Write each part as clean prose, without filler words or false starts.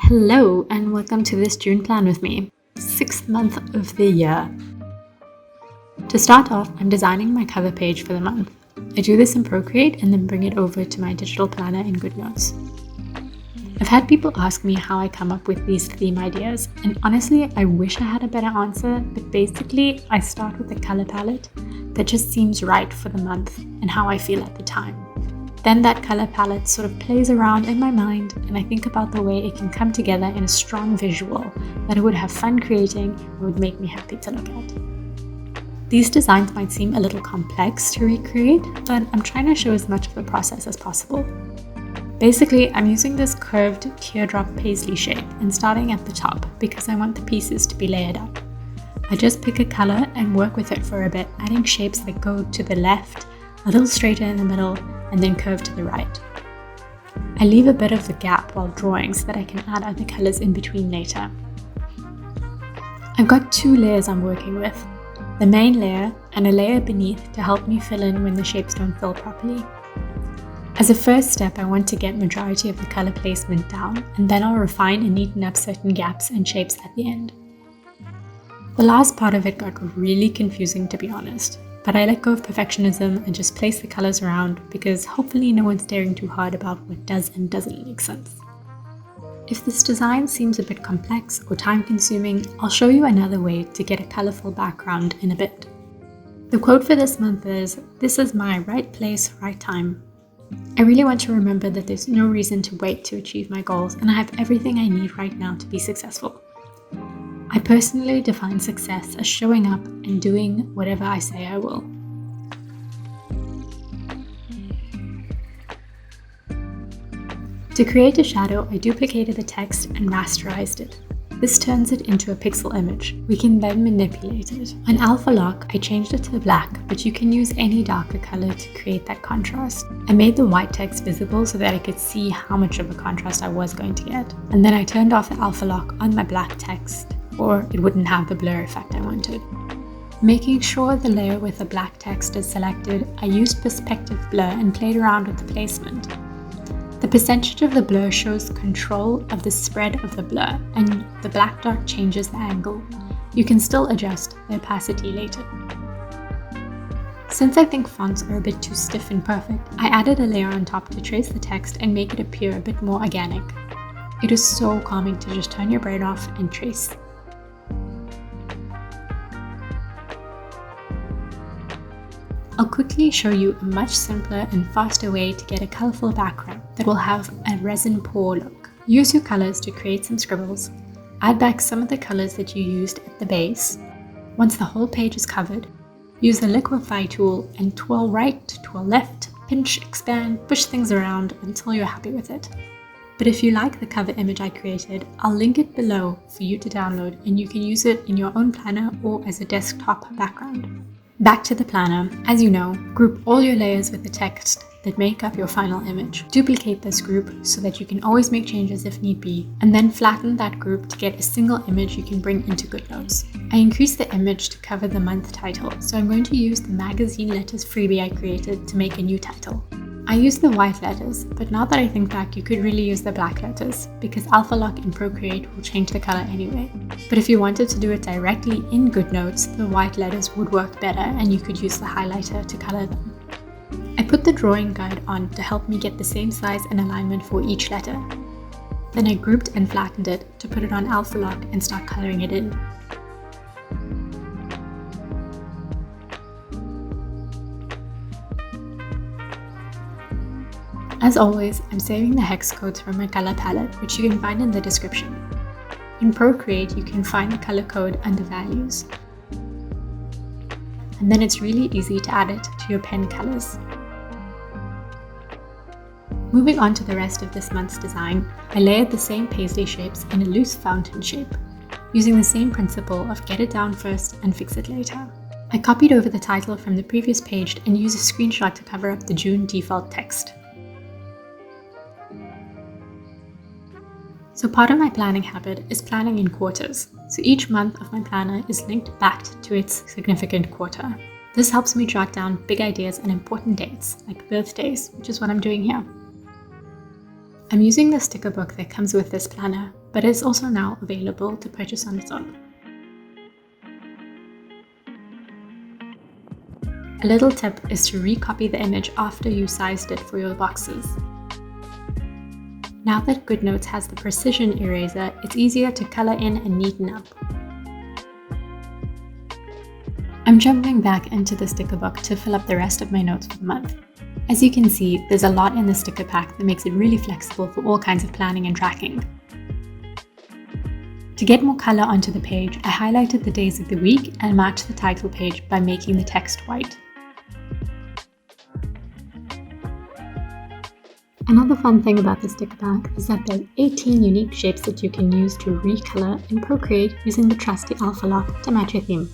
Hello and welcome to this June plan with me, 6th month of the year. To start off, I'm designing my cover page for the month. I do this in Procreate and then bring it over to my digital planner in GoodNotes. I've had people ask me how I come up with these theme ideas, and honestly, I wish I had a better answer, but basically, I start with a color palette that just seems right for the month and how I feel at the time. Then that color palette sort of plays around in my mind, and I think about the way it can come together in a strong visual that I would have fun creating and would make me happy to look at. These designs might seem a little complex to recreate, but I'm trying to show as much of the process as possible. Basically, I'm using this curved teardrop paisley shape and starting at the top because I want the pieces to be layered up. I just pick a color and work with it for a bit, adding shapes that go to the left, a little straighter in the middle, and then curve to the right. I leave a bit of the gap while drawing so that I can add other colors in between later. I've got two layers I'm working with, the main layer and a layer beneath to help me fill in when the shapes don't fill properly. As a first step, I want to get majority of the color placement down, and then I'll refine and neaten up certain gaps and shapes at the end. The last part of it got really confusing, to be honest. But I let go of perfectionism and just place the colors around because hopefully no one's staring too hard about what does and doesn't make sense. If this design seems a bit complex or time-consuming, I'll show you another way to get a colorful background in a bit. The quote for this month is, "This is my right place, right time." I really want to remember that there's no reason to wait to achieve my goals, and I have everything I need right now to be successful. I personally define success as showing up and doing whatever I say I will. To create a shadow, I duplicated the text and rasterized it. This turns it into a pixel image. We can then manipulate it. On Alpha Lock, I changed it to black, but you can use any darker color to create that contrast. I made the white text visible so that I could see how much of a contrast I was going to get. And then I turned off the Alpha Lock on my black text, or it wouldn't have the blur effect I wanted. Making sure the layer with the black text is selected, I used perspective blur and played around with the placement. The percentage of the blur shows control of the spread of the blur, and the black dot changes the angle. You can still adjust the opacity later. Since I think fonts are a bit too stiff and perfect, I added a layer on top to trace the text and make it appear a bit more organic. It is so calming to just turn your brain off and trace. I'll quickly show you a much simpler and faster way to get a colorful background that will have a resin pour look. Use your colors to create some scribbles. Add back some of the colors that you used at the base. Once the whole page is covered, use the liquify tool and twirl right, twirl left, pinch, expand, push things around until you're happy with it. But if you like the cover image I created, I'll link it below for you to download, and you can use it in your own planner or as a desktop background. Back to the planner. As you know, group all your layers with the text that make up your final image. Duplicate this group so that you can always make changes if need be, and then flatten that group to get a single image you can bring into GoodNotes. I increased the image to cover the month title, so I'm going to use the magazine letters freebie I created to make a new title. I used the white letters, but now that I think back, you could really use the black letters because Alpha Lock in Procreate will change the color anyway. But if you wanted to do it directly in GoodNotes, the white letters would work better and you could use the highlighter to color them. I put the drawing guide on to help me get the same size and alignment for each letter. Then I grouped and flattened it to put it on Alpha Lock and start coloring it in. As always, I'm saving the hex codes from my color palette, which you can find in the description. In Procreate, you can find the color code under values. And then it's really easy to add it to your pen colors. Moving on to the rest of this month's design, I layered the same paisley shapes in a loose fountain shape, using the same principle of get it down first and fix it later. I copied over the title from the previous page and used a screenshot to cover up the June default text. So part of my planning habit is planning in quarters. So each month of my planner is linked back to its significant quarter. This helps me jot down big ideas and important dates, like birthdays, which is what I'm doing here. I'm using the sticker book that comes with this planner, but it's also now available to purchase on its own. A little tip is to recopy the image after you sized it for your boxes. Now that GoodNotes has the precision eraser, it's easier to color in and neaten up. I'm jumping back into the sticker book to fill up the rest of my notes for the month. As you can see, there's a lot in the sticker pack that makes it really flexible for all kinds of planning and tracking. To get more color onto the page, I highlighted the days of the week and matched the title page by making the text white. Another fun thing about the sticker pack is that there are 18 unique shapes that you can use to recolor in Procreate using the trusty alpha lock to match your theme.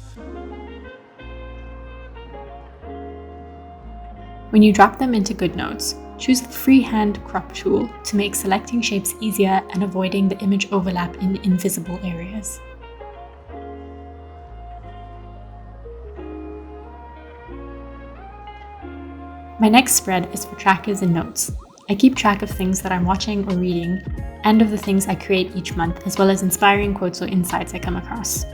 When you drop them into GoodNotes, choose the freehand crop tool to make selecting shapes easier and avoiding the image overlap in invisible areas. My next spread is for trackers and notes. I keep track of things that I'm watching or reading, and of the things I create each month, as well as inspiring quotes or insights I come across.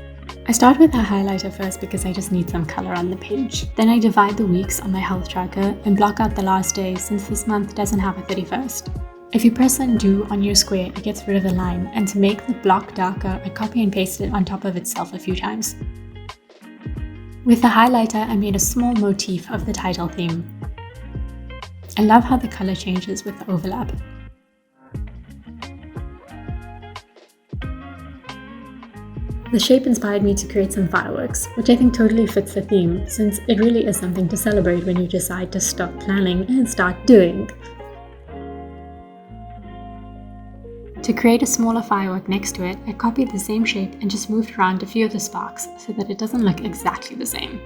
I start with a highlighter first because I just need some color on the page. Then I divide the weeks on my health tracker and block out the last day since this month doesn't have a 31st. If you press undo on your square, it gets rid of the line, and to make the block darker, I copy and paste it on top of itself a few times. With the highlighter, I made a small motif of the title theme. I love how the color changes with the overlap. The shape inspired me to create some fireworks, which I think totally fits the theme, since it really is something to celebrate when you decide to stop planning and start doing. To create a smaller firework next to it, I copied the same shape and just moved around a few of the sparks so that it doesn't look exactly the same.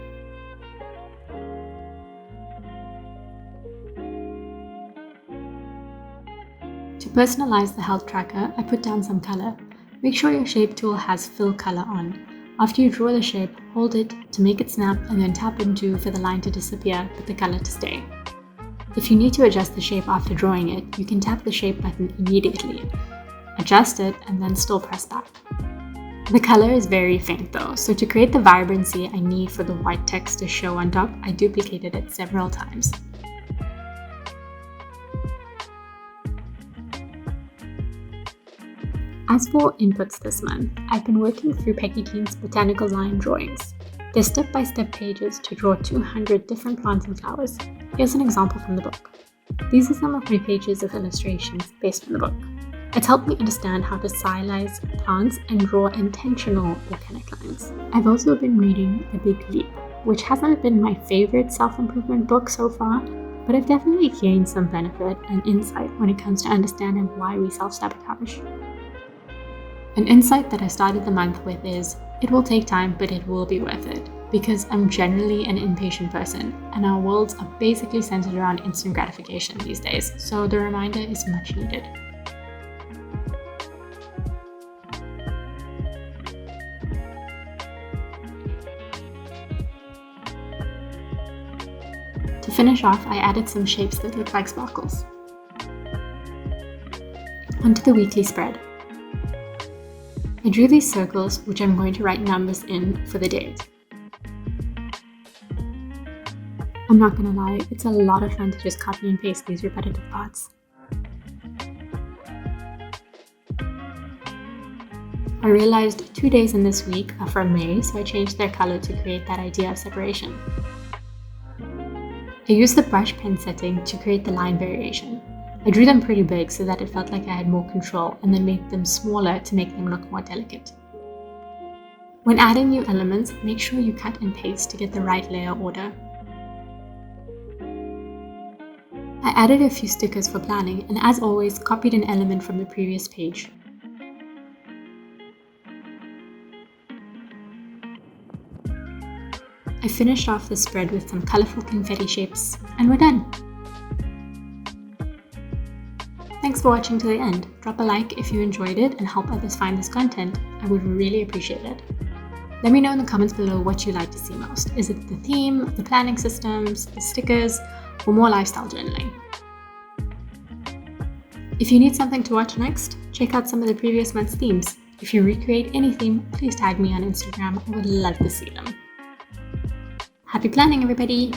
To personalize the health tracker, I put down some color. Make sure your shape tool has fill color on. After you draw the shape, hold it to make it snap and then tap undo for the line to disappear but the color to stay. If you need to adjust the shape after drawing it, you can tap the shape button immediately. Adjust it and then still press back. The color is very faint though, so to create the vibrancy I need for the white text to show on top, I duplicated it several times. As for inputs this month, I've been working through Peggy Dean's botanical line drawings. They're step-by-step pages to draw 200 different plants and flowers. Here's an example from the book. These are some of my pages of illustrations based on the book. It's helped me understand how to stylize plants and draw intentional organic lines. I've also been reading The Big Leap, which hasn't been my favorite self-improvement book so far, but I've definitely gained some benefit and insight when it comes to understanding why we self-sabotage. An insight that I started the month with is, it will take time, but it will be worth it, because I'm generally an impatient person, and our worlds are basically centered around instant gratification these days, so the reminder is much needed. To finish off, I added some shapes that look like sparkles. Onto the weekly spread. I drew these circles, which I'm going to write numbers in for the days. I'm not gonna lie, it's a lot of fun to just copy and paste these repetitive parts. I realized 2 days in this week are from May, so I changed their color to create that idea of separation. I used the brush pen setting to create the line variation. I drew them pretty big so that it felt like I had more control, and then made them smaller to make them look more delicate. When adding new elements, make sure you cut and paste to get the right layer order. I added a few stickers for planning, and as always, copied an element from the previous page. I finished off the spread with some colorful confetti shapes, and we're done! Thanks for watching to the end. Drop a like if you enjoyed it and help others find this content. I would really appreciate it. Let me know in the comments below what you'd like to see most. Is it the theme, the planning systems, the stickers, or more lifestyle journaling? If you need something to watch next, check out some of the previous month's themes. If you recreate any theme, please tag me on Instagram. I would love to see them. Happy planning, everybody!